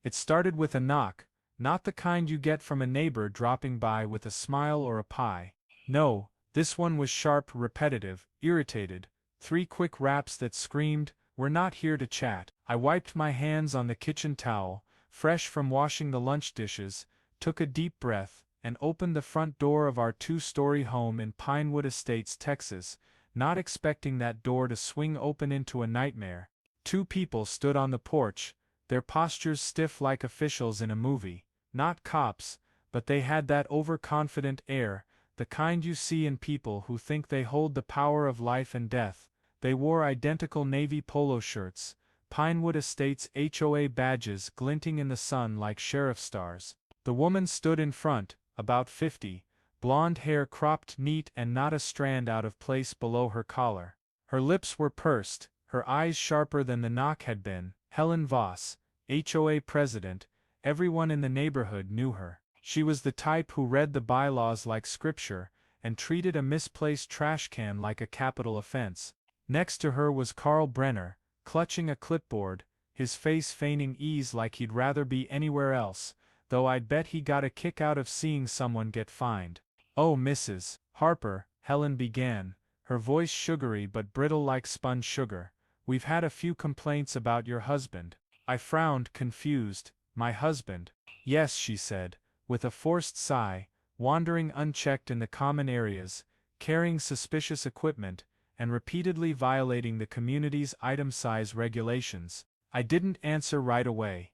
It started with a knock, not the kind you get from a neighbor dropping by with a smile or a pie. No, this one was sharp, repetitive, irritated, 3 quick raps that screamed, "We're not here to chat." I wiped my hands on the kitchen towel, fresh from washing the lunch dishes, took a deep breath, and opened the front door of our 2-story home in Pinewood Estates, Texas, not expecting that door to swing open into a nightmare. 2 people stood on the porch, their postures stiff like officials in a movie. Not cops, but they had that overconfident air, the kind you see in people who think they hold the power of life and death. They wore identical navy polo shirts, Pinewood Estates HOA badges glinting in the sun like sheriff stars. The woman stood in front, about 50, blonde hair cropped neat and not a strand out of place below her collar. Her lips were pursed, her eyes sharper than the knock had been. Helen Voss, HOA president. Everyone in the neighborhood knew her. She was the type who read the bylaws like scripture, and treated a misplaced trash can like a capital offense. Next to her was Carl Brenner, clutching a clipboard, his face feigning ease like he'd rather be anywhere else, though I'd bet he got a kick out of seeing someone get fined. "Oh, Mrs. Harper," Helen began, her voice sugary but brittle like spun sugar, "we've had a few complaints about your husband." I frowned, confused. "My husband?" "Yes," she said, with a forced sigh, wandering unchecked in the common areas, carrying suspicious equipment, and repeatedly violating the community's item size regulations. I didn't answer right away.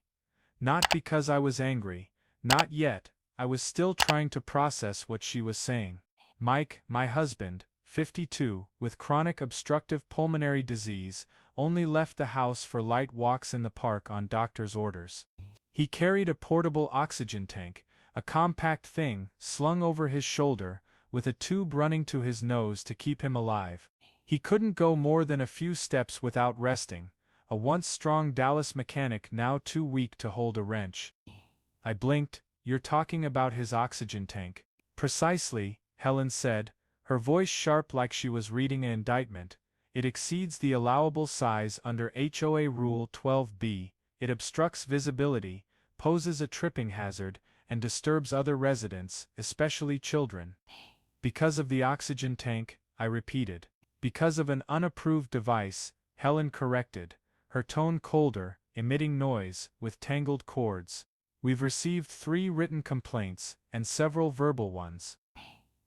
Not because I was angry. Not yet. I was still trying to process what she was saying. Mike, my husband, 52, with chronic obstructive pulmonary disease, only left the house for light walks in the park on doctor's orders. He carried a portable oxygen tank, a compact thing, slung over his shoulder, with a tube running to his nose to keep him alive. He couldn't go more than a few steps without resting, a once strong Dallas mechanic now too weak to hold a wrench. I blinked. "You're talking about his oxygen tank." "Precisely," Helen said, her voice sharp like she was reading an indictment. "It exceeds the allowable size under HOA Rule 12B, it obstructs visibility, poses a tripping hazard, and disturbs other residents, especially children." "Because of the oxygen tank," I repeated. "Because of an unapproved device," Helen corrected, her tone colder, emitting noise, with tangled cords. "We've received 3 written complaints, and several verbal ones."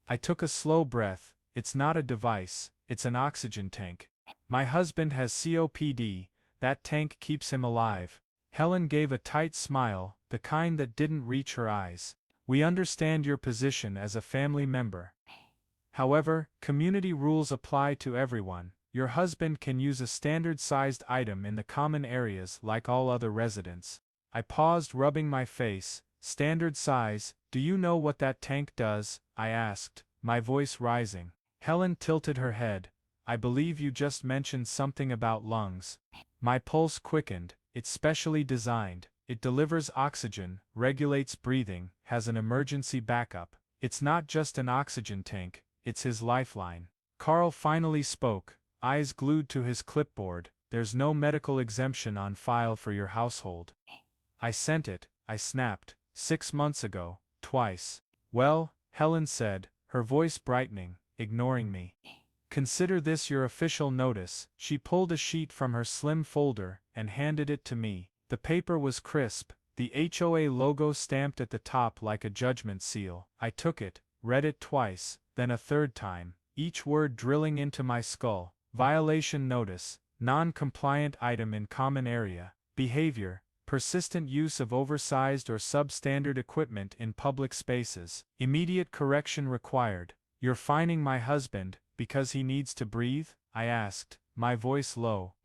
I took a slow breath. "It's not a device, it's an oxygen tank. My husband has COPD, that tank keeps him alive." Helen gave a tight smile, the kind that didn't reach her eyes. "We understand your position as a family member. However, community rules apply to everyone. Your husband can use a standard-sized item in the common areas like all other residents." I paused, rubbing my face. "Standard size, do you know what that tank does?" I asked, my voice rising. Helen tilted her head. "I believe you just mentioned something about lungs." My pulse quickened. "It's specially designed. It delivers oxygen, regulates breathing, has an emergency backup. It's not just an oxygen tank, it's his lifeline." Carl finally spoke, eyes glued to his clipboard. "There's no medical exemption on file for your household." "I sent it," I snapped, 6 months ago, twice." "Well," Helen said, her voice brightening, ignoring me. "Consider this your official notice." She pulled a sheet from her slim folder and handed it to me. The paper was crisp, the HOA logo stamped at the top like a judgment seal. I took it, read it twice, then a third time, each word drilling into my skull. "Violation notice, non-compliant item in common area, behavior, persistent use of oversized or substandard equipment in public spaces, immediate correction required." "You're fining my husband, because he needs to breathe?" I asked, my voice low.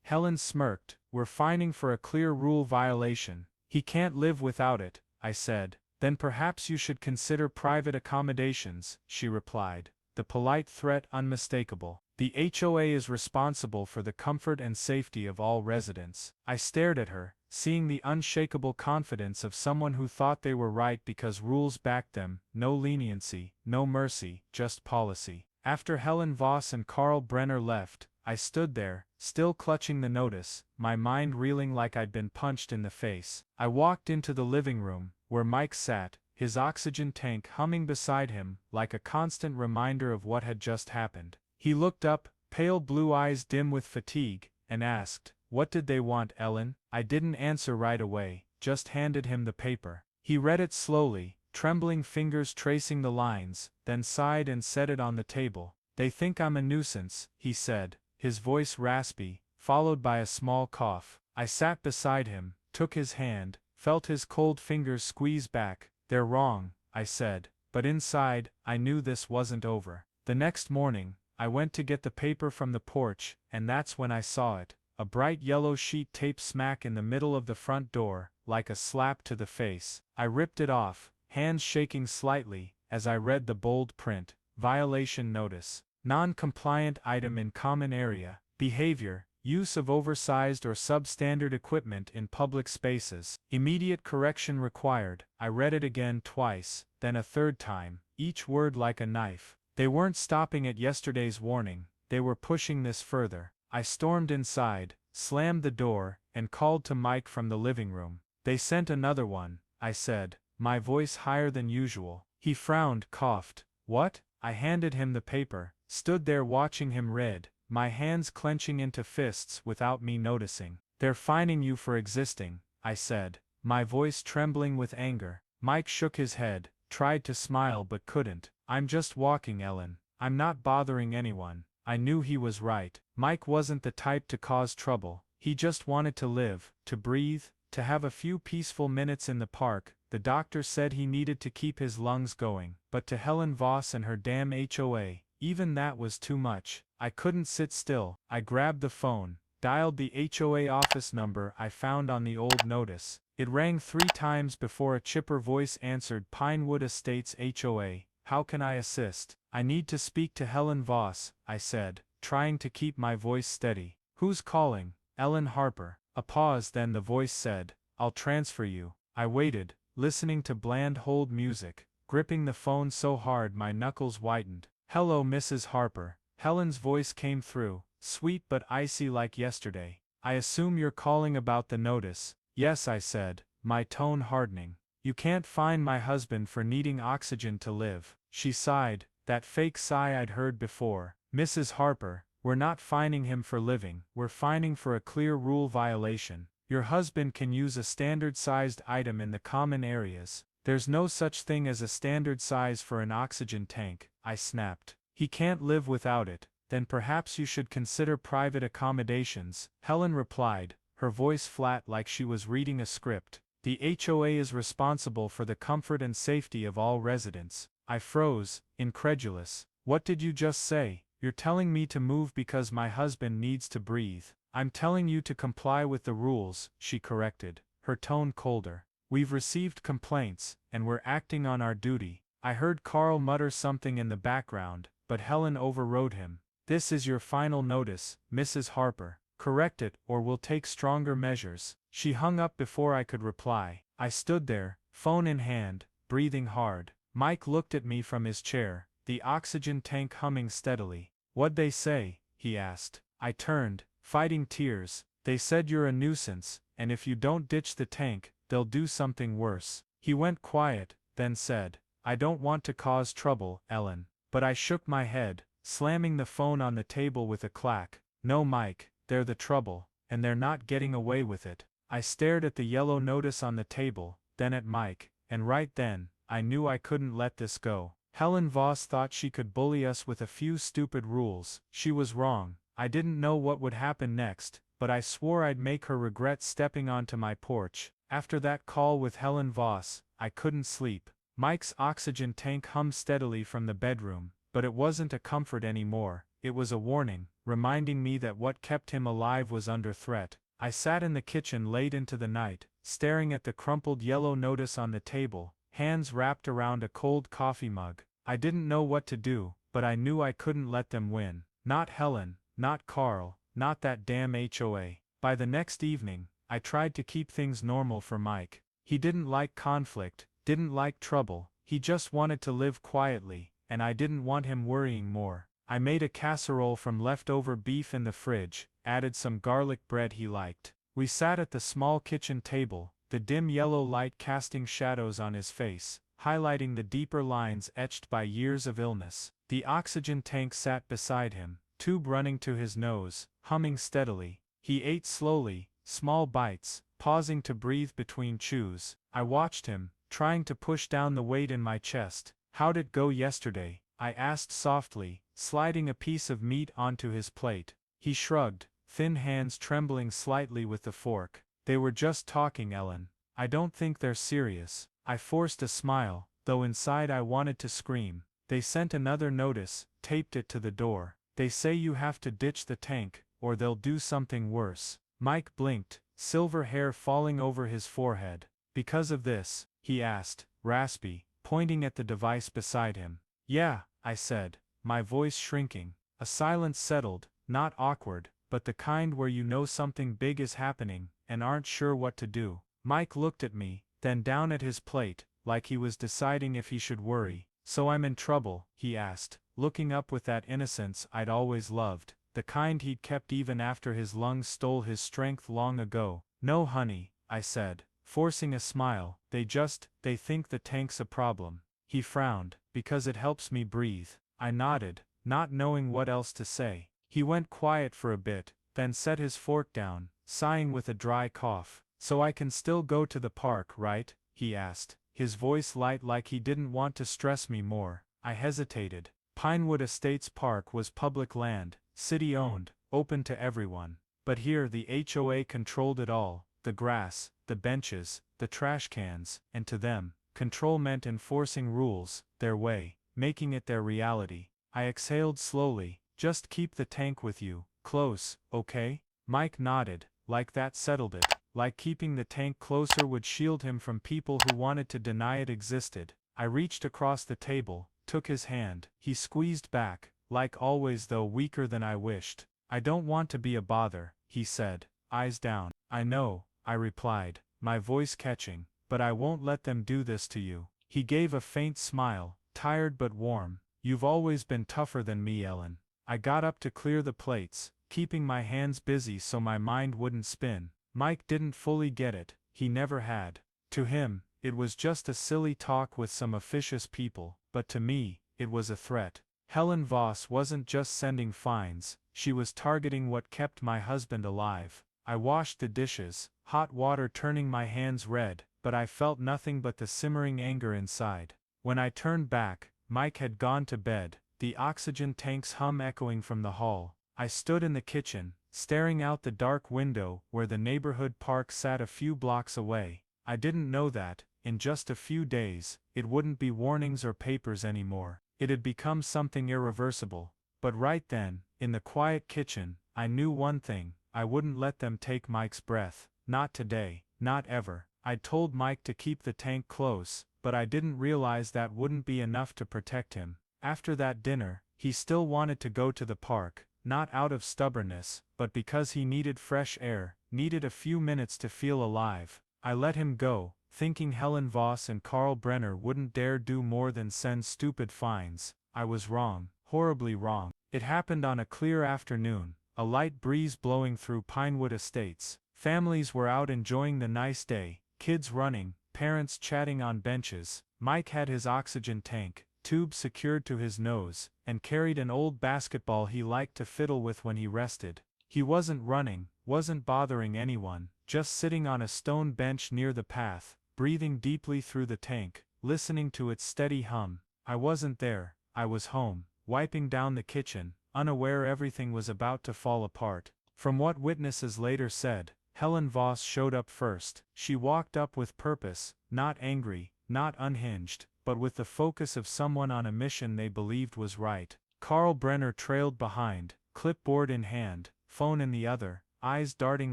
Helen smirked. "We're fining for a clear rule violation. He can't live without it," I said. "Then perhaps you should consider private accommodations," she replied, the polite threat unmistakable. "The HOA is responsible for the comfort and safety of all residents." I stared at her, seeing the unshakable confidence of someone who thought they were right because rules backed them. No leniency, no mercy, just policy. After Helen Voss and Carl Brenner left, I stood there, still clutching the notice, my mind reeling like I'd been punched in the face. I walked into the living room, where Mike sat, his oxygen tank humming beside him, like a constant reminder of what had just happened. He looked up, pale blue eyes dim with fatigue, and asked, "What did they want, Ellen?" I didn't answer right away, just handed him the paper. He read it slowly, trembling fingers tracing the lines, then sighed and set it on the table. "They think I'm a nuisance," he said, his voice raspy, followed by a small cough. I sat beside him, took his hand, felt his cold fingers squeeze back. "They're wrong," I said, but inside, I knew this wasn't over. The next morning, I went to get the paper from the porch, and that's when I saw it. A bright yellow sheet taped smack in the middle of the front door, like a slap to the face. I ripped it off, hands shaking slightly, as I read the bold print. Violation notice. Non-compliant item in common area. Behavior. Use of oversized or substandard equipment in public spaces. Immediate correction required. I read it again twice, then a third time, each word like a knife. They weren't stopping at yesterday's warning, they were pushing this further. I stormed inside, slammed the door, and called to Mike from the living room. "They sent another one," I said, my voice higher than usual. He frowned, coughed. "What?" I handed him the paper, stood there watching him read, my hands clenching into fists without me noticing. "They're fining you for existing," I said, my voice trembling with anger. Mike shook his head, tried to smile but couldn't. "I'm just walking, Ellen. I'm not bothering anyone." I knew he was right. Mike wasn't the type to cause trouble. He just wanted to live, to breathe, to have a few peaceful minutes in the park. The doctor said he needed to keep his lungs going, but to Helen Voss and her damn HOA, even that was too much. I couldn't sit still. I grabbed the phone, dialed the HOA office number I found on the old notice. It rang 3 times before a chipper voice answered. "Pinewood Estates HOA, how can I assist?" "I need to speak to Helen Voss," I said, trying to keep my voice steady. "Who's calling?" "Ellen Harper." A pause, then the voice said, "I'll transfer you." I waited, listening to bland hold music, gripping the phone so hard my knuckles whitened. "Hello, Mrs. Harper." Helen's voice came through, sweet but icy like yesterday. "I assume you're calling about the notice." "Yes," I said, my tone hardening. "You can't fine my husband for needing oxygen to live." She sighed, that fake sigh I'd heard before. "Mrs. Harper, we're not fining him for living, we're fining for a clear rule violation. Your husband can use a standard-sized item in the common areas." "There's no such thing as a standard size for an oxygen tank," I snapped. "He can't live without it." "Then perhaps you should consider private accommodations," Helen replied, her voice flat like she was reading a script. "The HOA is responsible for the comfort and safety of all residents." I froze, incredulous. "What did you just say?" "You're telling me to move because my husband needs to breathe." "I'm telling you to comply with the rules," she corrected, her tone colder. "We've received complaints, and we're acting on our duty." I heard Carl mutter something in the background, but Helen overrode him. "This is your final notice, Mrs. Harper. Correct it, or we'll take stronger measures." She hung up before I could reply. I stood there, phone in hand, breathing hard. Mike looked at me from his chair, the oxygen tank humming steadily. "What'd they say?" he asked. I turned, fighting tears. "They said you're a nuisance, and if you don't ditch the tank, they'll do something worse." He went quiet, then said, "I don't want to cause trouble, Ellen." But I shook my head, slamming the phone on the table with a clack. "No, Mike, they're the trouble, and they're not getting away with it." I stared at the yellow notice on the table, then at Mike, and right then, I knew I couldn't let this go. Helen Voss thought she could bully us with a few stupid rules. She was wrong. I didn't know what would happen next, but I swore I'd make her regret stepping onto my porch. After that call with Helen Voss, I couldn't sleep. Mike's oxygen tank hummed steadily from the bedroom, but it wasn't a comfort anymore. It was a warning, reminding me that what kept him alive was under threat. I sat in the kitchen late into the night, staring at the crumpled yellow notice on the table, hands wrapped around a cold coffee mug. I didn't know what to do, but I knew I couldn't let them win. Not Helen, not Carl, not that damn HOA. By the next evening, I tried to keep things normal for Mike. He didn't like conflict, didn't like trouble, he just wanted to live quietly, and I didn't want him worrying more. I made a casserole from leftover beef in the fridge, added some garlic bread he liked. We sat at the small kitchen table, the dim yellow light casting shadows on his face, highlighting the deeper lines etched by years of illness. The oxygen tank sat beside him, tube running to his nose, humming steadily. He ate slowly, small bites, pausing to breathe between chews. I watched him, trying to push down the weight in my chest. "How'd it go yesterday?" I asked softly, sliding a piece of meat onto his plate. He shrugged, thin hands trembling slightly with the fork. "They were just talking, Ellen. I don't think they're serious." I forced a smile, though inside I wanted to scream. "They sent another notice, taped it to the door. They say you have to ditch the tank, or they'll do something worse." Mike blinked, silver hair falling over his forehead. "Because of this?" he asked, raspy, pointing at the device beside him. "Yeah," I said, my voice shrinking. A silence settled, not awkward, but the kind where you know something big is happening, and aren't sure what to do. Mike looked at me, then down at his plate, like he was deciding if he should worry. "So I'm in trouble?" he asked, looking up with that innocence I'd always loved, the kind he'd kept even after his lungs stole his strength long ago. "No honey," I said, forcing a smile, they think the tank's a problem." He frowned, "Because it helps me breathe." I nodded, not knowing what else to say. He went quiet for a bit, then set his fork down, sighing with a dry cough. "So I can still go to the park, right?" he asked, his voice light like he didn't want to stress me more. I hesitated. Pinewood Estates Park was public land, city-owned, open to everyone. But here the HOA controlled it all, the grass, the benches, the trash cans, and to them, control meant enforcing rules, their way, making it their reality. I exhaled slowly. "Just keep the tank with you, close, okay?" Mike nodded, like that settled it, like keeping the tank closer would shield him from people who wanted to deny it existed. I reached across the table, took his hand. He squeezed back, like always though weaker than I wished. "I don't want to be a bother," he said, eyes down. "I know," I replied, my voice catching, "but I won't let them do this to you." He gave a faint smile, tired but warm. "You've always been tougher than me, Ellen." I got up to clear the plates, keeping my hands busy so my mind wouldn't spin. Mike didn't fully get it, he never had. To him, it was just a silly talk with some officious people, but to me, it was a threat. Helen Voss wasn't just sending fines, she was targeting what kept my husband alive. I washed the dishes, hot water turning my hands red, but I felt nothing but the simmering anger inside. When I turned back, Mike had gone to bed, the oxygen tank's hum echoing from the hall. I stood in the kitchen, staring out the dark window where the neighborhood park sat a few blocks away. I didn't know that, in just a few days, it wouldn't be warnings or papers anymore. It had become something irreversible. But right then, in the quiet kitchen, I knew one thing: I wouldn't let them take Mike's breath. Not today, not ever. I'd told Mike to keep the tank close, but I didn't realize that wouldn't be enough to protect him. After that dinner, he still wanted to go to the park, not out of stubbornness, but because he needed fresh air, needed a few minutes to feel alive. I let him go, thinking Helen Voss and Carl Brenner wouldn't dare do more than send stupid fines. I was wrong, horribly wrong. It happened on a clear afternoon, a light breeze blowing through Pinewood Estates. Families were out enjoying the nice day, kids running, parents chatting on benches. Mike had his oxygen tank, tube secured to his nose, and carried an old basketball he liked to fiddle with when he rested. He wasn't running, wasn't bothering anyone, just sitting on a stone bench near the path, breathing deeply through the tank, listening to its steady hum. I wasn't there, I was home, wiping down the kitchen, unaware everything was about to fall apart. From what witnesses later said, Helen Voss showed up first. She walked up with purpose, not angry, not unhinged, but with the focus of someone on a mission they believed was right. Carl Brenner trailed behind, clipboard in hand, phone in the other, eyes darting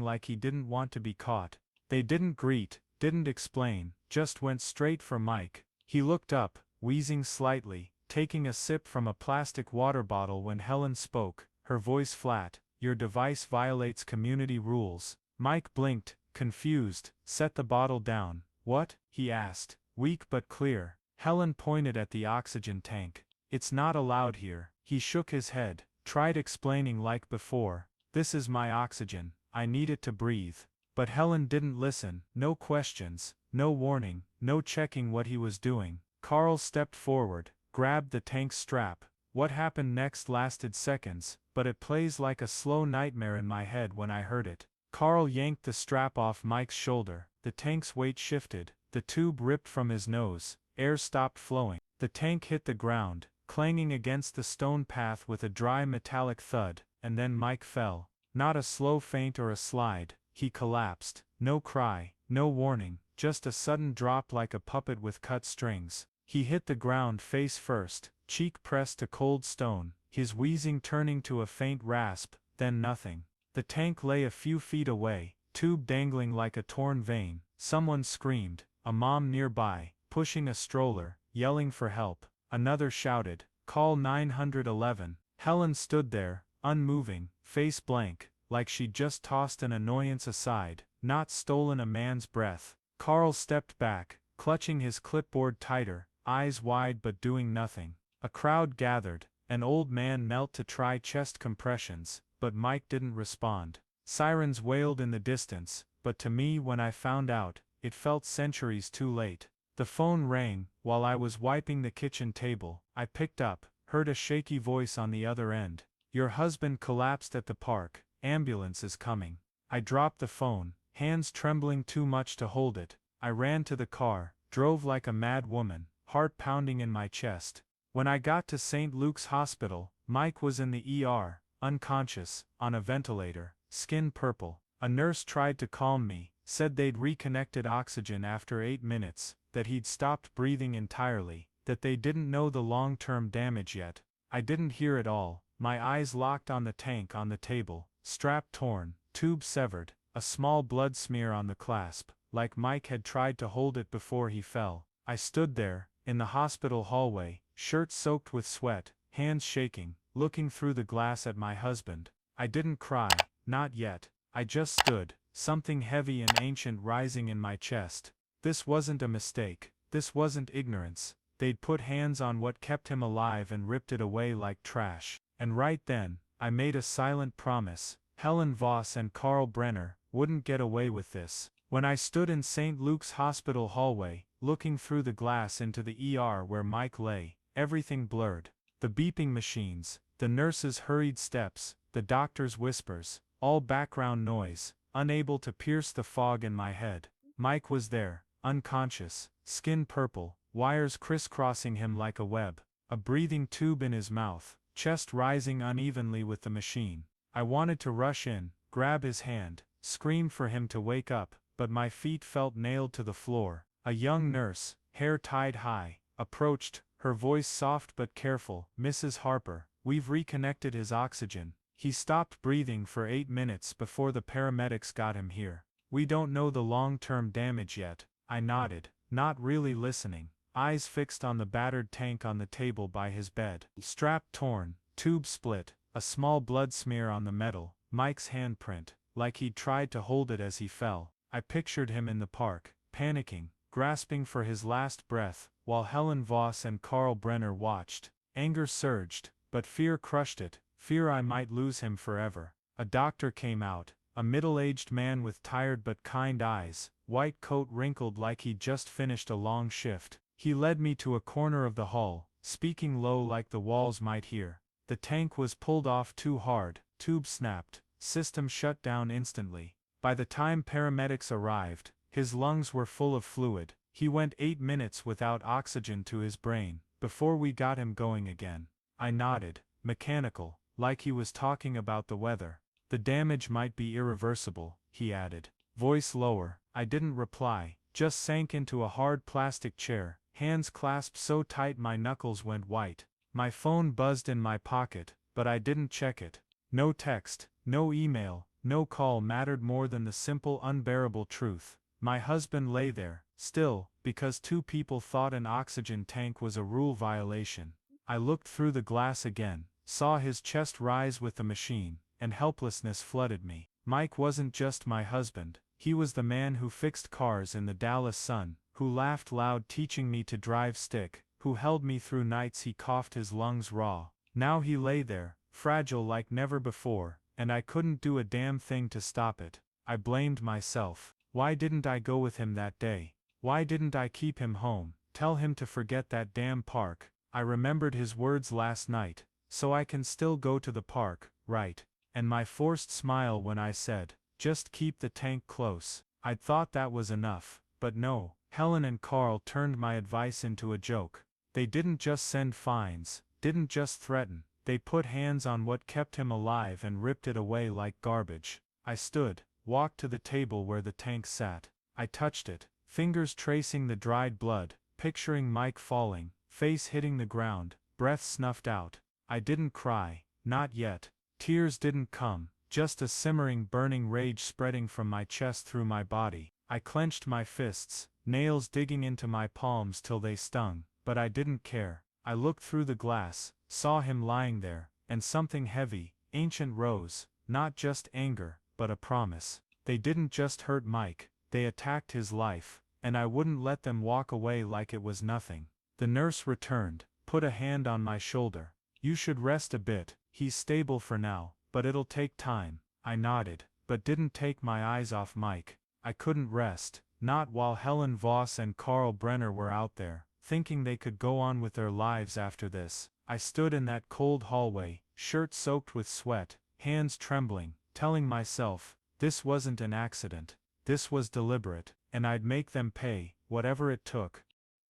like he didn't want to be caught. They didn't greet, didn't explain, just went straight for Mike. He looked up, wheezing slightly, taking a sip from a plastic water bottle when Helen spoke, her voice flat. "Your device violates community rules." Mike blinked, confused, set the bottle down. "What?" he asked, weak but clear. Helen pointed at the oxygen tank. "It's not allowed here," He shook his head, tried explaining like before. This is my oxygen, I need it to breathe. But Helen didn't listen, no questions, no warning, no checking what he was doing. Carl stepped forward, grabbed the tank's strap. What happened next lasted seconds, but it plays like a slow nightmare in my head when I heard it. Carl yanked the strap off Mike's shoulder, the tank's weight shifted, the tube ripped from his nose, air stopped flowing. The tank hit the ground, clanging against the stone path with a dry metallic thud, and then Mike fell. Not a slow faint or a slide, he collapsed. No cry, no warning, just a sudden drop like a puppet with cut strings. He hit the ground face first, cheek pressed to cold stone, his wheezing turning to a faint rasp, then nothing. The tank lay a few feet away, tube dangling like a torn vein. Someone screamed, a mom nearby, pushing a stroller, yelling for help. Another shouted, "Call 911. Helen stood there, unmoving, face blank, like she'd just tossed an annoyance aside, not stolen a man's breath. Carl stepped back, clutching his clipboard tighter, eyes wide but doing nothing. A crowd gathered, an old man knelt to try chest compressions, but Mike didn't respond. Sirens wailed in the distance, but to me when I found out, it felt centuries too late. The phone rang, while I was wiping the kitchen table. I picked up, heard a shaky voice on the other end. "Your husband collapsed at the park, ambulance is coming." I dropped the phone, hands trembling too much to hold it. I ran to the car, drove like a mad woman, heart pounding in my chest. When I got to St. Luke's Hospital, Mike was in the ER, unconscious, on a ventilator, skin purple. A nurse tried to calm me, said they'd reconnected oxygen after 8 minutes, that he'd stopped breathing entirely, that they didn't know the long-term damage yet. I didn't hear it all, my eyes locked on the tank on the table, strap torn, tube severed, a small blood smear on the clasp, like Mike had tried to hold it before he fell. I stood there, in the hospital hallway, shirt soaked with sweat, hands shaking, looking through the glass at my husband. I didn't cry, not yet, I just stood, something heavy and ancient rising in my chest. This wasn't a mistake, this wasn't ignorance. They'd put hands on what kept him alive and ripped it away like trash. And right then, I made a silent promise. Helen Voss and Carl Brenner wouldn't get away with this. When I stood in St. Luke's Hospital hallway, looking through the glass into the ER where Mike lay, everything blurred. The beeping machines, the nurses' hurried steps, the doctor's whispers, all background noise, unable to pierce the fog in my head. Mike was there, unconscious, skin purple, wires crisscrossing him like a web, a breathing tube in his mouth, chest rising unevenly with the machine. I wanted to rush in, grab his hand, scream for him to wake up, but my feet felt nailed to the floor. A young nurse, hair tied high, approached, her voice soft but careful. "Mrs. Harper, we've reconnected his oxygen. He stopped breathing for 8 minutes before the paramedics got him here. We don't know the long-term damage yet." I nodded, not really listening, eyes fixed on the battered tank on the table by his bed. Strap torn, tube split, a small blood smear on the metal, Mike's handprint, like he'd tried to hold it as he fell. I pictured him in the park, panicking, grasping for his last breath, while Helen Voss and Carl Brenner watched. Anger surged, but fear crushed it, fear I might lose him forever. A doctor came out, a middle-aged man with tired but kind eyes, white coat wrinkled like he'd just finished a long shift. He led me to a corner of the hall, speaking low like the walls might hear. The tank was pulled off too hard, tube snapped, system shut down instantly. By the time paramedics arrived, his lungs were full of fluid. He went 8 minutes without oxygen to his brain, before we got him going again. I nodded, mechanical, like he was talking about the weather. "The damage might be irreversible," he added, voice lower. I didn't reply, just sank into a hard plastic chair, hands clasped so tight my knuckles went white. My phone buzzed in my pocket, but I didn't check it. No text, no email, no call mattered more than the simple unbearable truth. My husband lay there, still, because 2 people thought an oxygen tank was a rule violation. I looked through the glass again, saw his chest rise with the machine, and helplessness flooded me. Mike wasn't just my husband, he was the man who fixed cars in the Dallas sun, who laughed loud teaching me to drive stick, who held me through nights he coughed his lungs raw. Now he lay there, fragile like never before, and I couldn't do a damn thing to stop it. I blamed myself. Why didn't I go with him that day? Why didn't I keep him home, tell him to forget that damn park? I remembered his words last night, so I can still go to the park, right? And my forced smile when I said, just keep the tank close. I'd thought that was enough, but no, Helen and Carl turned my advice into a joke. They didn't just send fines, didn't just threaten, they put hands on what kept him alive and ripped it away like garbage. I stood, walked to the table where the tank sat. I touched it, fingers tracing the dried blood, picturing Mike falling, face hitting the ground, breath snuffed out. I didn't cry, not yet. Tears didn't come, just a simmering burning rage spreading from my chest through my body. I clenched my fists, nails digging into my palms till they stung, but I didn't care. I looked through the glass, saw him lying there, and something heavy, ancient rose, not just anger, but a promise. They didn't just hurt Mike, they attacked his life, and I wouldn't let them walk away like it was nothing. The nurse returned, put a hand on my shoulder. You should rest a bit, he's stable for now, but it'll take time. I nodded, but didn't take my eyes off Mike. I couldn't rest, not while Helen Voss and Carl Brenner were out there, thinking they could go on with their lives after this. I stood in that cold hallway, shirt soaked with sweat, hands trembling, telling myself, this wasn't an accident, this was deliberate, and I'd make them pay, whatever it took.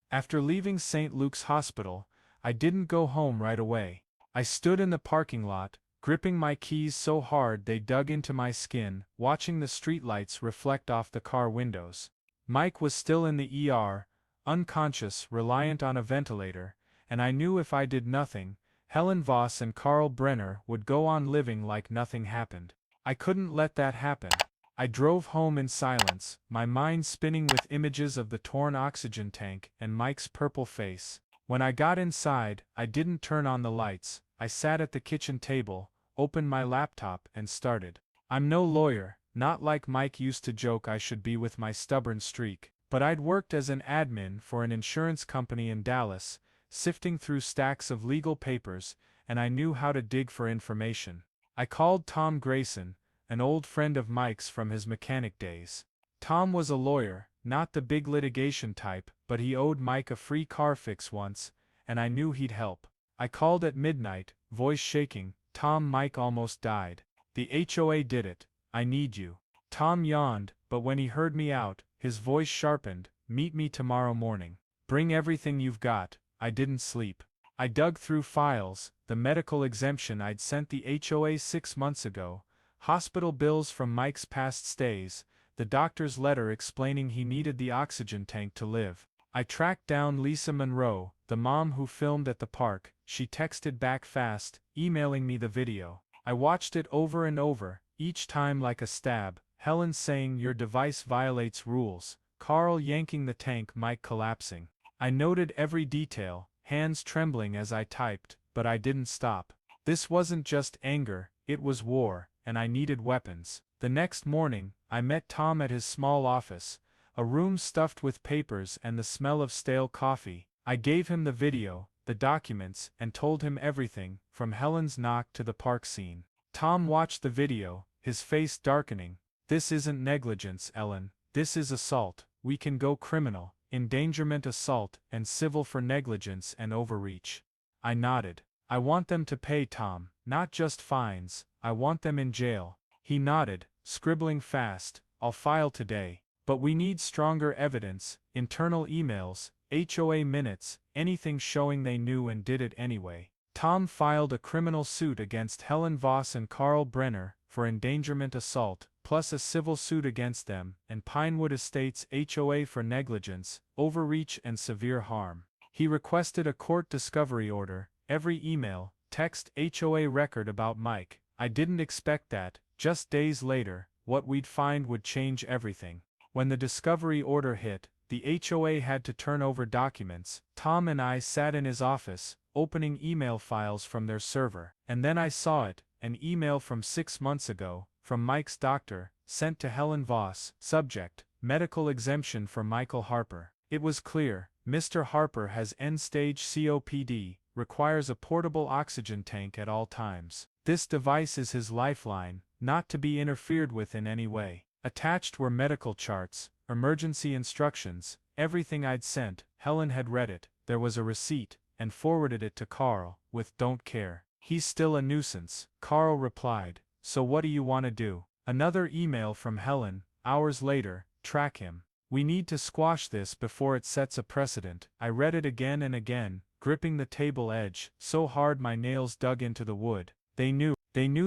After leaving St. Luke's Hospital, I didn't go home right away. I stood in the parking lot, gripping my keys so hard they dug into my skin, watching the streetlights reflect off the car windows. Mike was still in the ER, unconscious, reliant on a ventilator, and I knew if I did nothing, Helen Voss and Carl Brenner would go on living like nothing happened. I couldn't let that happen. I drove home in silence, my mind spinning with images of the torn oxygen tank and Mike's purple face. When I got inside, I didn't turn on the lights. I sat at the kitchen table, opened my laptop and started. I'm no lawyer, not like Mike used to joke I should be with my stubborn streak, but I'd worked as an admin for an insurance company in Dallas, sifting through stacks of legal papers, and I knew how to dig for information. I called Tom Grayson, an old friend of Mike's from his mechanic days. Tom was a lawyer, not the big litigation type, but he owed Mike a free car fix once, and I knew he'd help. I called at midnight, voice shaking. Tom, Mike almost died. The HOA did it. I need you. Tom yawned, but when he heard me out, his voice sharpened. Meet me tomorrow morning. Bring everything you've got. I didn't sleep. I dug through files, the medical exemption I'd sent the HOA 6 months ago, hospital bills from Mike's past stays, the doctor's letter explaining he needed the oxygen tank to live. I tracked down Lisa Monroe, the mom who filmed at the park. She texted back fast, emailing me the video. I watched it over and over, each time like a stab. Helen saying your device violates rules, Carl yanking the tank, Mike collapsing. I noted every detail, hands trembling as I typed, but I didn't stop. This wasn't just anger, it was war, and I needed weapons. The next morning, I met Tom at his small office, a room stuffed with papers and the smell of stale coffee. I gave him the video, the documents, and told him everything, from Helen's knock to the park scene. Tom watched the video, his face darkening. This isn't negligence, Ellen, this is assault. We can go criminal, endangerment assault, and civil for negligence and overreach. I nodded. I want them to pay, Tom, not just fines, I want them in jail. He nodded, scribbling fast. I'll file today. But we need stronger evidence, internal emails, HOA minutes, anything showing they knew and did it anyway. Tom filed a criminal suit against Helen Voss and Carl Brenner for endangerment assault, plus a civil suit against them and Pinewood Estates HOA for negligence, overreach and severe harm. He requested a court discovery order, every email, text, HOA record about Mike. I didn't expect that. Just days later, what we'd find would change everything. When the discovery order hit, the HOA had to turn over documents. Tom and I sat in his office, opening email files from their server. And then I saw it, an email from 6 months ago, from Mike's doctor, sent to Helen Voss. Subject, medical exemption for Michael Harper. It was clear, Mr. Harper has end-stage COPD, requires a portable oxygen tank at all times. This device is his lifeline, not to be interfered with in any way. Attached were medical charts, emergency instructions, everything I'd sent. Helen had read it, there was a receipt, and forwarded it to Carl, with "Don't care. He's still a nuisance." Carl replied, "So what do you want to do?" Another email from Helen, hours later, "Track him. We need to squash this before it sets a precedent." I read it again and again, gripping the table edge, so hard my nails dug into the wood. They knew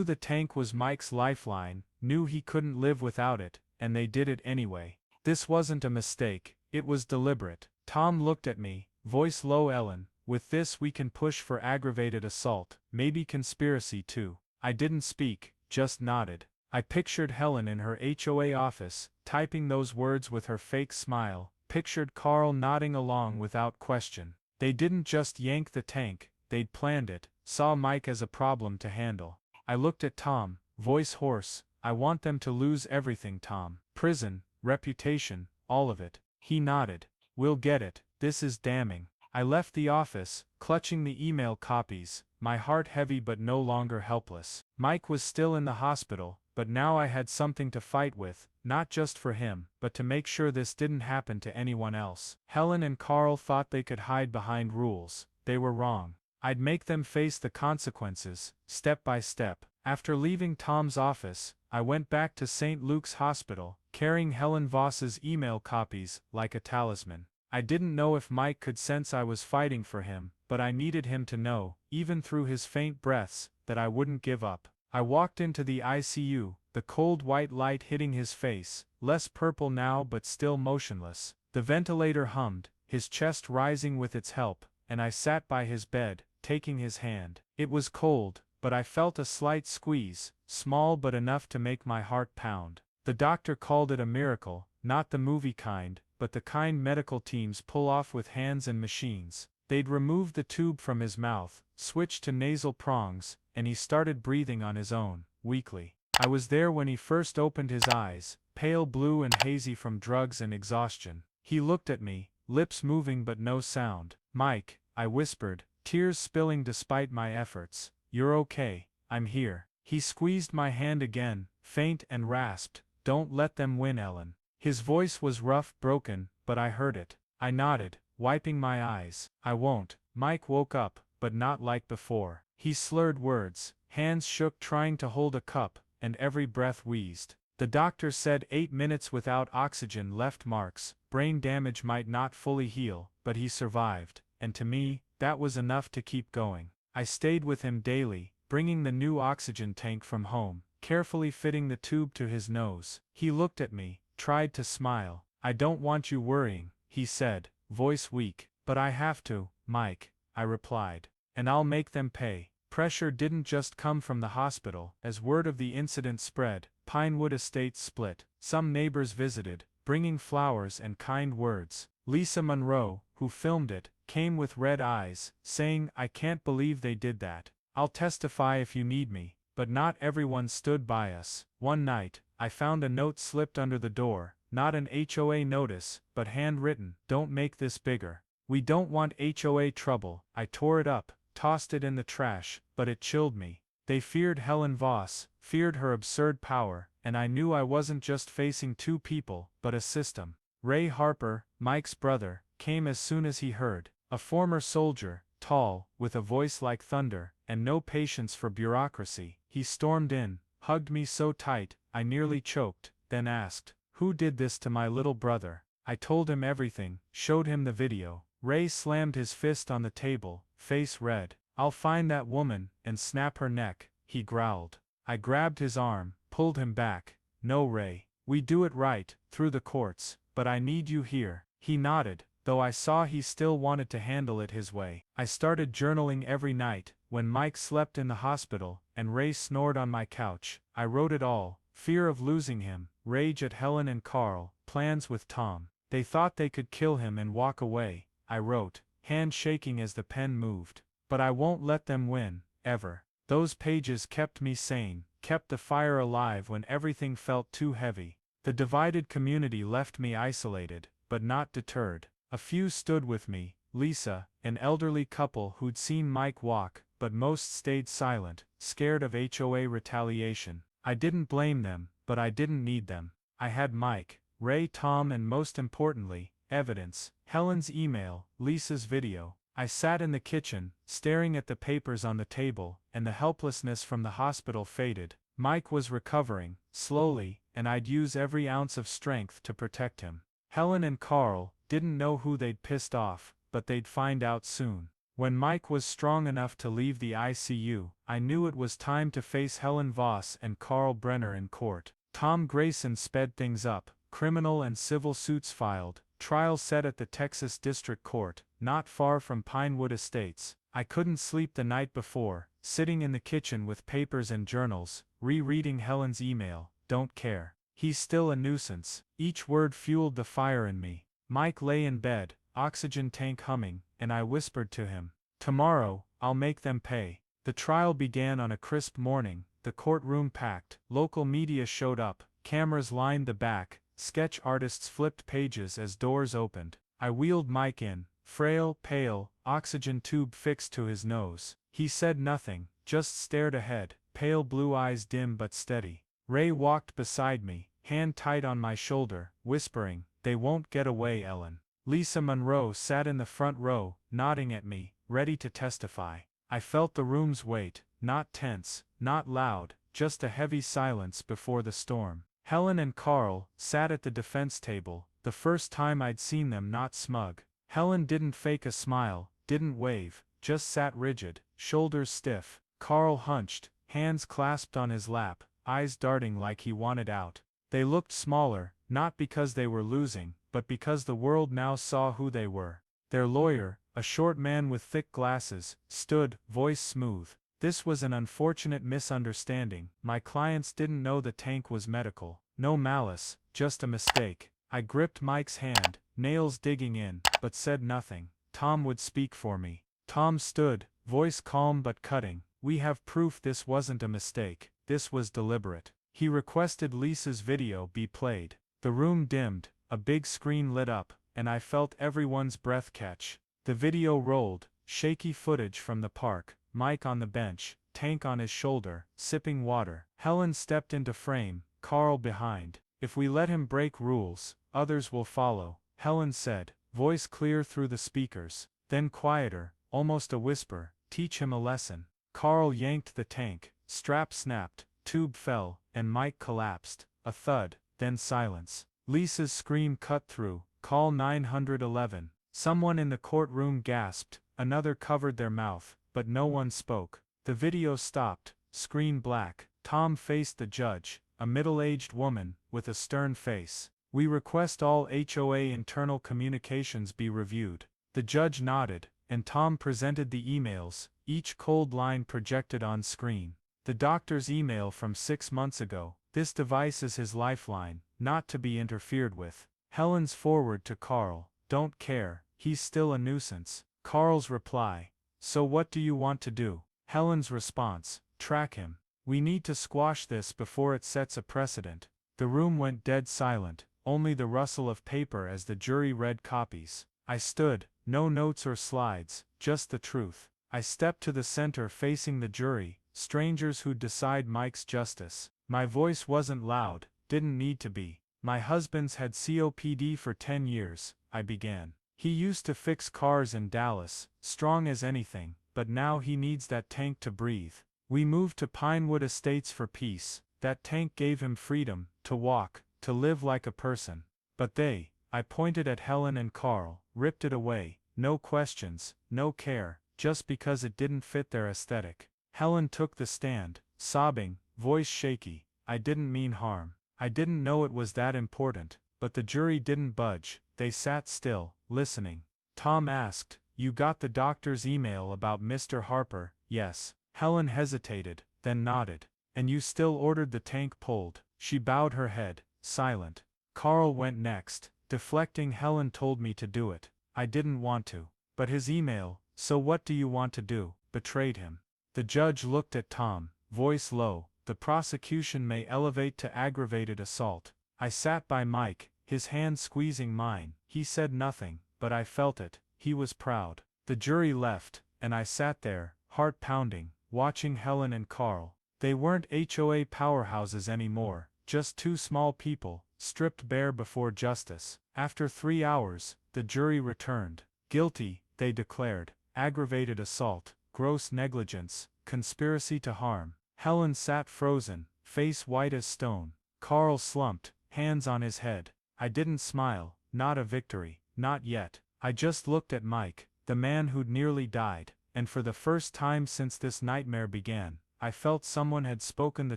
the tank was Mike's lifeline, knew he couldn't live without it, and they did it anyway. This wasn't a mistake, it was deliberate. Tom looked at me, voice low. "Ellen, with this we can push for aggravated assault, maybe conspiracy too." I didn't speak, just nodded. I pictured Helen in her HOA office, typing those words with her fake smile, pictured Carl nodding along without question. They didn't just yank the tank, they'd planned it, saw Mike as a problem to handle. I looked at Tom, voice hoarse. "I want them to lose everything, Tom. Prison, reputation, all of it." He nodded. "We'll get it, this is damning." I left the office, clutching the email copies, my heart heavy but no longer helpless. Mike was still in the hospital, but now I had something to fight with, not just for him, but to make sure this didn't happen to anyone else. Helen and Carl thought they could hide behind rules. They were wrong. I'd make them face the consequences, step by step. After leaving Tom's office, I went back to St. Luke's Hospital, carrying Helen Voss's email copies, like a talisman. I didn't know if Mike could sense I was fighting for him, but I needed him to know, even through his faint breaths, that I wouldn't give up. I walked into the ICU, the cold white light hitting his face, less purple now but still motionless. The ventilator hummed, his chest rising with its help, and I sat by his bed, taking his hand. It was cold, but I felt a slight squeeze, small but enough to make my heart pound. The doctor called it a miracle, not the movie kind, but the kind medical teams pull off with hands and machines. They'd removed the tube from his mouth, switched to nasal prongs, and he started breathing on his own, weakly. I was there when he first opened his eyes, pale blue and hazy from drugs and exhaustion. He looked at me, lips moving but no sound. "Mike," I whispered, tears spilling despite my efforts. "You're okay, I'm here." He squeezed my hand again, faint and rasped, "Don't let them win, Ellen." His voice was rough, broken, but I heard it. I nodded, wiping my eyes. "I won't." Mike woke up, but not like before. He slurred words, hands shook trying to hold a cup, and every breath wheezed. The doctor said 8 minutes without oxygen left marks, brain damage might not fully heal, but he survived, and to me, that was enough to keep going. I stayed with him daily, bringing the new oxygen tank from home, carefully fitting the tube to his nose. He looked at me, tried to smile. "I don't want you worrying," he said, voice weak. "But I have to, Mike," I replied. "And I'll make them pay." Pressure didn't just come from the hospital. As word of the incident spread, Pinewood Estates split. Some neighbors visited, bringing flowers and kind words. Lisa Monroe, who filmed it, came with red eyes, saying, "I can't believe they did that. I'll testify if you need me." But not everyone stood by us. One night, I found a note slipped under the door, not an HOA notice, but handwritten. "Don't make this bigger. We don't want HOA trouble." I tore it up, tossed it in the trash, but it chilled me. They feared Helen Voss, feared her absurd power, and I knew I wasn't just facing two people, but a system. Ray Harper, Mike's brother, came as soon as he heard. A former soldier, tall, with a voice like thunder, and no patience for bureaucracy. He stormed in, hugged me so tight, I nearly choked, then asked, "Who did this to my little brother?" I told him everything, showed him the video. Ray slammed his fist on the table, face red. "I'll find that woman, and snap her neck," he growled. I grabbed his arm, pulled him back. "No, Ray. We do it right, through the courts, but I need you here." He nodded, though I saw he still wanted to handle it his way. I started journaling every night. When Mike slept in the hospital, and Ray snored on my couch, I wrote it all. Fear of losing him, rage at Helen and Carl, plans with Tom. They thought they could kill him and walk away, I wrote, hand shaking as the pen moved. But I won't let them win, ever. Those pages kept me sane, kept the fire alive when everything felt too heavy. The divided community left me isolated, but not deterred. A few stood with me, Lisa, an elderly couple who'd seen Mike walk, but most stayed silent, scared of HOA retaliation. I didn't blame them, but I didn't need them. I had Mike, Ray, Tom, and most importantly, evidence: Helen's email, Lisa's video. I sat in the kitchen, staring at the papers on the table, and the helplessness from the hospital faded. Mike was recovering, slowly, and I'd use every ounce of strength to protect him. Helen and Carl didn't know who they'd pissed off, but they'd find out soon. When Mike was strong enough to leave the ICU, I knew it was time to face Helen Voss and Carl Brenner in court. Tom Grayson sped things up, criminal and civil suits filed, trial set at the Texas District Court, not far from Pinewood Estates. I couldn't sleep the night before, sitting in the kitchen with papers and journals, rereading Helen's email. Don't care. He's still a nuisance. Each word fueled the fire in me. Mike lay in bed, oxygen tank humming, and I whispered to him, "Tomorrow, I'll make them pay." The trial began on a crisp morning, the courtroom packed, local media showed up, cameras lined the back, sketch artists flipped pages as doors opened. I wheeled Mike in, frail, pale, oxygen tube fixed to his nose. He said nothing, just stared ahead, pale blue eyes dim but steady. Ray walked beside me, hand tight on my shoulder, whispering, "They won't get away, Ellen." Lisa Monroe sat in the front row, nodding at me, ready to testify. I felt the room's weight, not tense, not loud, just a heavy silence before the storm. Helen and Carl sat at the defense table, the first time I'd seen them not smug. Helen didn't fake a smile, didn't wave, just sat rigid, shoulders stiff. Carl hunched, hands clasped on his lap, eyes darting like he wanted out. They looked smaller, not because they were losing, but because the world now saw who they were. Their lawyer, a short man with thick glasses, stood, voice smooth. "This was an unfortunate misunderstanding. My clients didn't know the tank was medical. No malice, just a mistake." I gripped Mike's hand, nails digging in, but said nothing. Tom would speak for me. Tom stood, voice calm but cutting. "We have proof this wasn't a mistake. This was deliberate." He requested Lisa's video be played. The room dimmed, a big screen lit up, and I felt everyone's breath catch. The video rolled, shaky footage from the park, Mike on the bench, tank on his shoulder, sipping water. Helen stepped into frame, Carl behind. "If we let him break rules, others will follow," Helen said, voice clear through the speakers. Then quieter, almost a whisper, "Teach him a lesson." Carl yanked the tank, strap snapped, tube fell, and Mike collapsed. A thud, then silence. Lisa's scream cut through, "Call 911. Someone in the courtroom gasped, another covered their mouth, but no one spoke. The video stopped, screen black. Tom faced the judge, a middle-aged woman, with a stern face. "We request all HOA internal communications be reviewed." The judge nodded, and Tom presented the emails, each cold line projected on screen. "The doctor's email from 6 months ago. This device is his lifeline, not to be interfered with." Helen's forward to Carl, "Don't care, he's still a nuisance." Carl's reply, "So what do you want to do?" Helen's response, "Track him. We need to squash this before it sets a precedent." The room went dead silent, only the rustle of paper as the jury read copies. I stood, no notes or slides, just the truth. I stepped to the center facing the jury, strangers who'd decide Mike's justice. My voice wasn't loud, didn't need to be. "My husband's had COPD for 10 years, I began. He used to fix cars in Dallas, strong as anything, but now he needs that tank to breathe. We moved to Pinewood Estates for peace. That tank gave him freedom, to walk, to live like a person. But they," I pointed at Helen and Carl, "ripped it away. No questions, no care, just because it didn't fit their aesthetic." Helen took the stand, sobbing, voice shaky. "I didn't mean harm. I didn't know it was that important." But the jury didn't budge, they sat still, listening. Tom asked, "You got the doctor's email about Mr. Harper?" "Yes." Helen hesitated, then nodded. "And you still ordered the tank pulled?" She bowed her head, silent. Carl went next, deflecting. "Helen told me to do it. I didn't want to. But his email, so what do you want to do?" "Betrayed him." The judge looked at Tom, voice low, "The prosecution may elevate to aggravated assault." I sat by Mike, his hand squeezing mine. He said nothing, but I felt it. he was proud. The jury left, and I sat there, heart pounding, watching Helen and Carl. They weren't HOA powerhouses anymore, just two small people, stripped bare before justice. After 3 hours, the jury returned. Guilty, they declared. Aggravated assault, gross negligence, conspiracy to harm. Helen sat frozen, face white as stone. Carl slumped, hands on his head. I didn't smile, not a victory, not yet. I just looked at Mike, the man who'd nearly died, and for the first time since this nightmare began, I felt someone had spoken the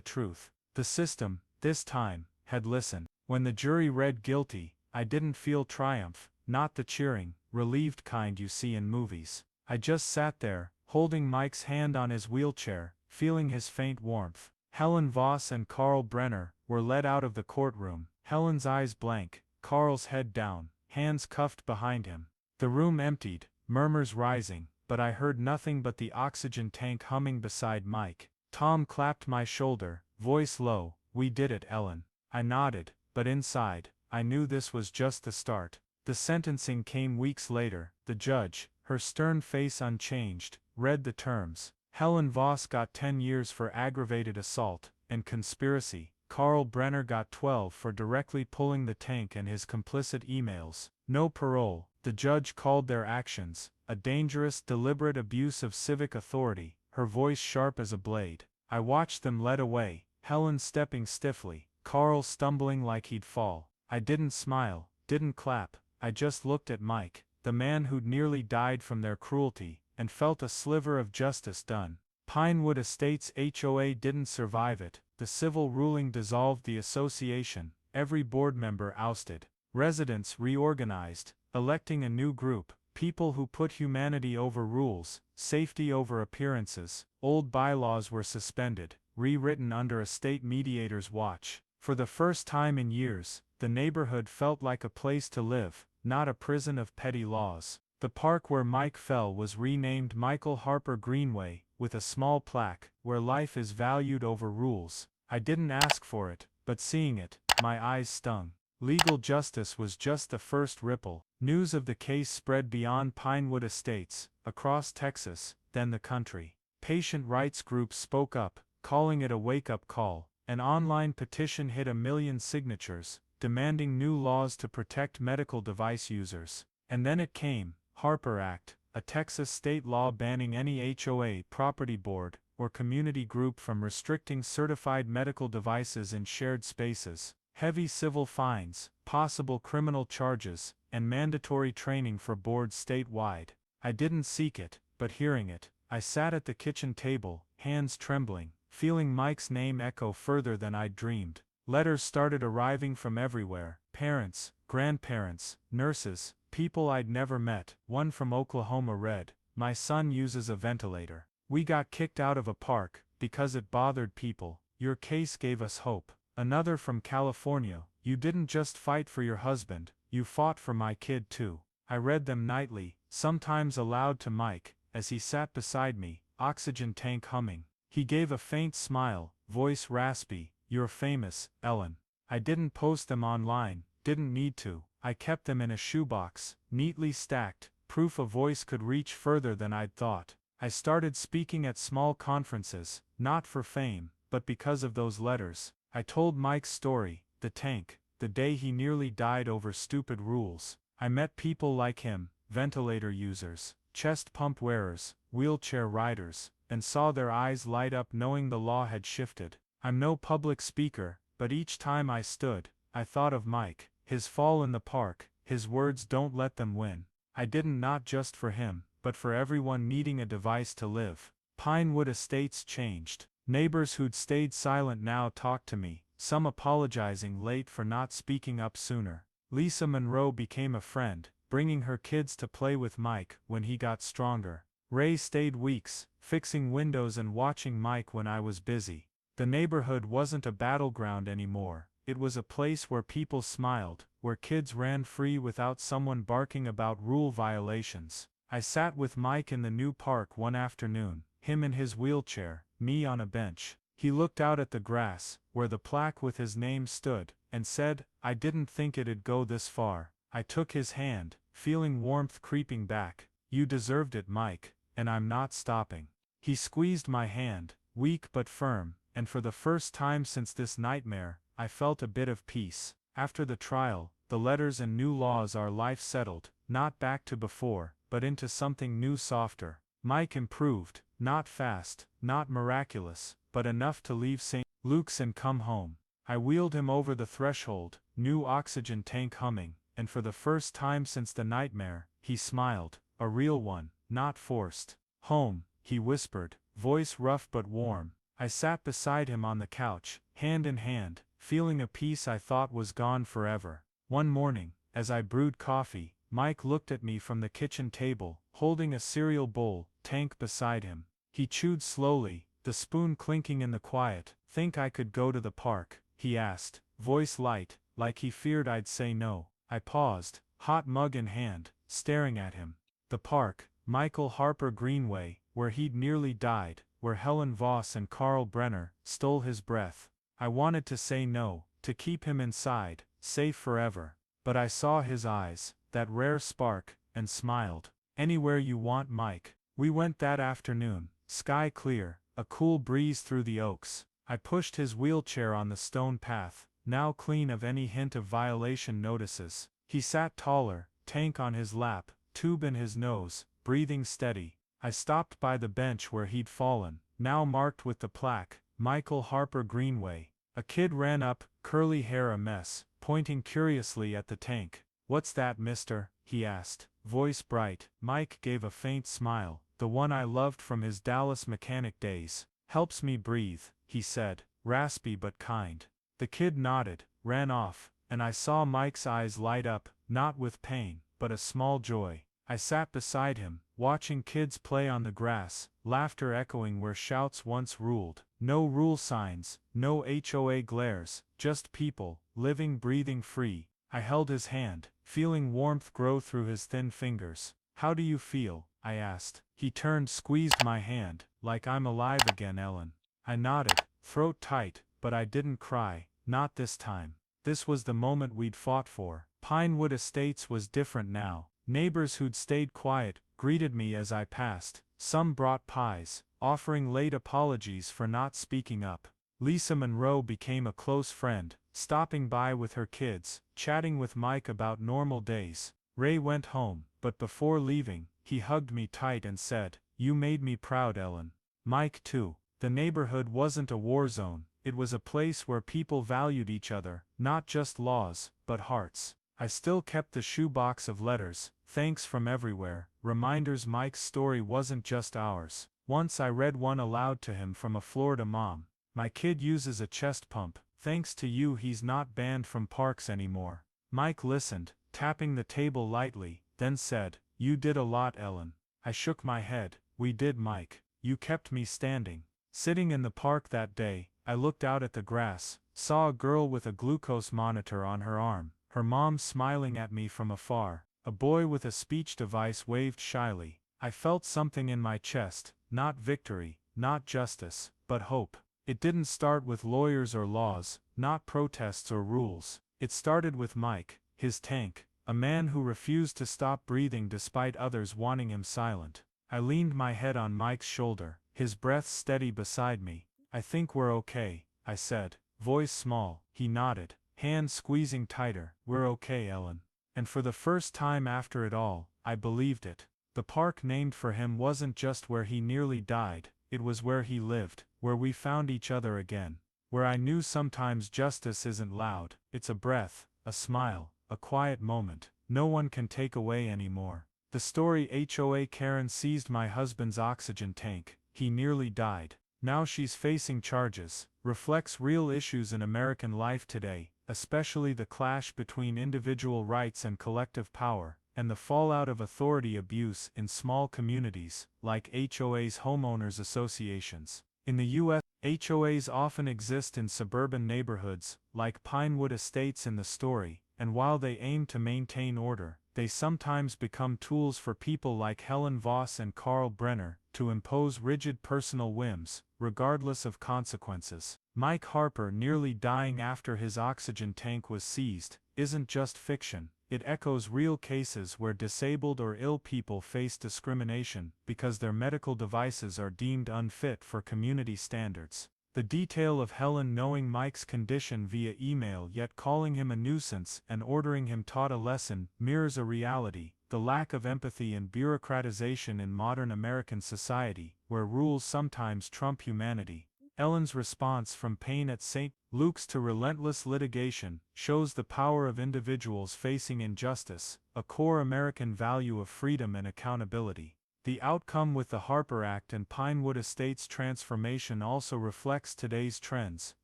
truth. The system, this time, had listened. When the jury read guilty, I didn't feel triumph, not the cheering, relieved kind you see in movies. I just sat there, holding Mike's hand on his wheelchair, feeling his faint warmth. Helen Voss and Carl Brenner were led out of the courtroom, Helen's eyes blank, Carl's head down, hands cuffed behind him. The room emptied, murmurs rising, but I heard nothing but the oxygen tank humming beside Mike. Tom clapped my shoulder, voice low, "We did it, Ellen." I nodded, but inside, I knew this was just the start. The sentencing came weeks later. The judge, her stern face unchanged, read the terms. Helen Voss got 10 years for aggravated assault and conspiracy. Carl Brenner got 12 for directly pulling the tank and his complicit emails. No parole. The judge called their actions a dangerous, deliberate abuse of civic authority, her voice sharp as a blade. I watched them led away, Helen stepping stiffly, Carl stumbling like he'd fall. I didn't smile, didn't clap, I just looked at Mike, the man who'd nearly died from their cruelty, and felt a sliver of justice done. Pinewood Estates HOA didn't survive it. The civil ruling dissolved the association, every board member ousted. Residents reorganized, electing a new group, people who put humanity over rules, safety over appearances. Old bylaws were suspended, rewritten under a state mediator's watch. For the first time in years, the neighborhood felt like a place to live, not a prison of petty laws. The park where Mike fell was renamed Michael Harper Greenway, with a small plaque, "Where life is valued over rules." I didn't ask for it, but seeing it, my eyes stung. Legal justice was just the first ripple. News of the case spread beyond Pinewood Estates, across Texas, then the country. Patient rights groups spoke up, calling it a wake-up call. An online petition hit 1 million signatures, demanding new laws to protect medical device users. And then it came, Harper Act, a Texas state law banning any HOA, property board, or community group from restricting certified medical devices in shared spaces. Heavy civil fines, possible criminal charges, and mandatory training for boards statewide. I didn't seek it, but hearing it, I sat at the kitchen table, hands trembling, feeling Mike's name echo further than I'd dreamed. Letters started arriving from everywhere, parents, grandparents, nurses, people I'd never met. One from Oklahoma read, "My son uses a ventilator. We got kicked out of a park because it bothered people. Your case gave us hope." Another from California, "You didn't just fight for your husband, you fought for my kid too." I read them nightly, sometimes aloud to Mike, as he sat beside me, oxygen tank humming. He gave a faint smile, voice raspy, "You're famous, Ellen." I didn't post them online, didn't need to. I kept them in a shoebox, neatly stacked, proof a voice could reach further than I'd thought. I started speaking at small conferences, not for fame, but because of those letters. I told Mike's story, the tank, the day he nearly died over stupid rules. I met people like him, ventilator users, chest pump wearers, wheelchair riders, and saw their eyes light up knowing the law had shifted. I'm no public speaker, but each time I stood, I thought of Mike, his fall in the park, his words, "Don't let them win." I didn't, not just for him, but for everyone needing a device to live. Pinewood Estates changed. Neighbors who'd stayed silent now talked to me, some apologizing late for not speaking up sooner. Lisa Monroe became a friend, bringing her kids to play with Mike when he got stronger. Ray stayed weeks, fixing windows and watching Mike when I was busy. The neighborhood wasn't a battleground anymore. It was a place where people smiled, where kids ran free without someone barking about rule violations. I sat with Mike in the new park one afternoon, him in his wheelchair, me on a bench. He looked out at the grass, where the plaque with his name stood, and said, "I didn't think it'd go this far." I took his hand, feeling warmth creeping back. You deserved it, Mike, and I'm not stopping. He squeezed my hand, weak but firm, and for the first time since this nightmare, I felt a bit of peace. After the trial, the letters and new laws, our life settled, not back to before, but into something new, softer. Mike improved, not fast, not miraculous, but enough to leave St. Luke's and come home. I wheeled him over the threshold, new oxygen tank humming, and for the first time since the nightmare, he smiled, a real one, not forced. Home, he whispered, voice rough but warm. I sat beside him on the couch, hand in hand, feeling a peace I thought was gone forever. One morning, as I brewed coffee, Mike looked at me from the kitchen table, holding a cereal bowl, tank beside him. He chewed slowly, the spoon clinking in the quiet. Think I could go to the park? He asked, voice light, like he feared I'd say no. I paused, hot mug in hand, staring at him. The park, Michael Harper Greenway, where he'd nearly died, where Helen Voss and Carl Brenner stole his breath. I wanted to say no, to keep him inside, safe forever. But I saw his eyes, that rare spark, and smiled. Anywhere you want, Mike. We went that afternoon, sky clear, a cool breeze through the oaks. I pushed his wheelchair on the stone path, now clean of any hint of violation notices. He sat taller, tank on his lap, tube in his nose, breathing steady. I stopped by the bench where he'd fallen, now marked with the plaque, Michael Harper Greenway. A kid ran up, curly hair a mess, pointing curiously at the tank. What's that, mister? He asked, voice bright. Mike gave a faint smile, the one I loved from his Dallas mechanic days. Helps me breathe, he said, raspy but kind. The kid nodded, ran off, and I saw Mike's eyes light up, not with pain, but a small joy. I sat beside him, watching kids play on the grass, laughter echoing where shouts once ruled. No rule signs, no HOA glares, just people, living, breathing free. I held his hand, feeling warmth grow through his thin fingers. How do you feel? I asked. He turned, squeezed my hand, like I'm alive again, Ellen. I nodded, throat tight, but I didn't cry, not this time. This was the moment we'd fought for. Pinewood Estates was different now. Neighbors who'd stayed quiet greeted me as I passed. Some brought pies, offering late apologies for not speaking up. Lisa Monroe became a close friend, stopping by with her kids, chatting with Mike about normal days. Ray went home, but before leaving, he hugged me tight and said, "You made me proud, Ellen." Mike too. The neighborhood wasn't a war zone, it was a place where people valued each other, not just laws, but hearts. I still kept the shoebox of letters, thanks from everywhere, reminders Mike's story wasn't just ours. Once I read one aloud to him from a Florida mom. My kid uses a chest pump, thanks to you he's not banned from parks anymore. Mike listened, tapping the table lightly, then said, "You did a lot, Ellen." I shook my head. "We did, Mike. You kept me standing." Sitting in the park that day, I looked out at the grass, saw a girl with a glucose monitor on her arm, her mom smiling at me from afar. A boy with a speech device waved shyly. I felt something in my chest, not victory, not justice, but hope. It didn't start with lawyers or laws, not protests or rules. It started with Mike, his tank, a man who refused to stop breathing despite others wanting him silent. I leaned my head on Mike's shoulder, his breath steady beside me. "I think we're okay," I said, voice small. He nodded, hand squeezing tighter. "We're okay, Ellen." And for the first time after it all, I believed it. The park named for him wasn't just where he nearly died, it was where he lived, where we found each other again. Where I knew sometimes justice isn't loud, it's a breath, a smile, a quiet moment, no one can take away anymore. The story HOA Karen seized my husband's oxygen tank, he nearly died. Now she's facing charges, reflects real issues in American life today, especially the clash between individual rights and collective power, and the fallout of authority abuse in small communities, like HOA's homeowners associations. In the U.S., HOAs often exist in suburban neighborhoods, like Pinewood Estates in the story, and while they aim to maintain order, they sometimes become tools for people like Helen Voss and Carl Brenner to impose rigid personal whims, regardless of consequences. Mike Harper nearly dying after his oxygen tank was seized isn't just fiction, it echoes real cases where disabled or ill people face discrimination because their medical devices are deemed unfit for community standards. The detail of Helen knowing Mike's condition via email yet calling him a nuisance and ordering him taught a lesson mirrors a reality: the lack of empathy and bureaucratization in modern American society, where rules sometimes trump humanity. Ellen's response from pain at St. Luke's to relentless litigation shows the power of individuals facing injustice, a core American value of freedom and accountability. The outcome with the Harper Act and Pinewood Estates transformation also reflects today's trends.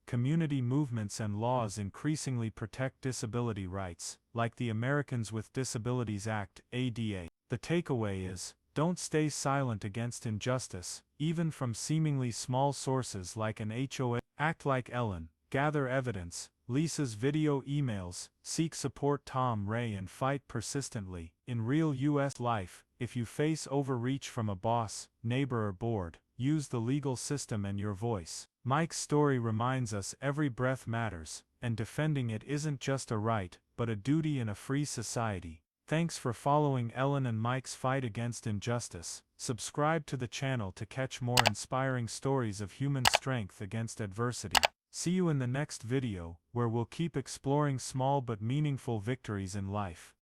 Community movements and laws increasingly protect disability rights, like the Americans with Disabilities Act, ADA. The takeaway is, don't stay silent against injustice, even from seemingly small sources like an HOA. Act like Ellen, gather evidence, Lisa's video emails, seek support Tom Ray, and fight persistently. In real U.S. life, if you face overreach from a boss, neighbor or board, use the legal system and your voice. Mike's story reminds us every breath matters, and defending it isn't just a right, but a duty in a free society. Thanks for following Ellen and Mike's fight against injustice. Subscribe to the channel to catch more inspiring stories of human strength against adversity. See you in the next video, where we'll keep exploring small but meaningful victories in life.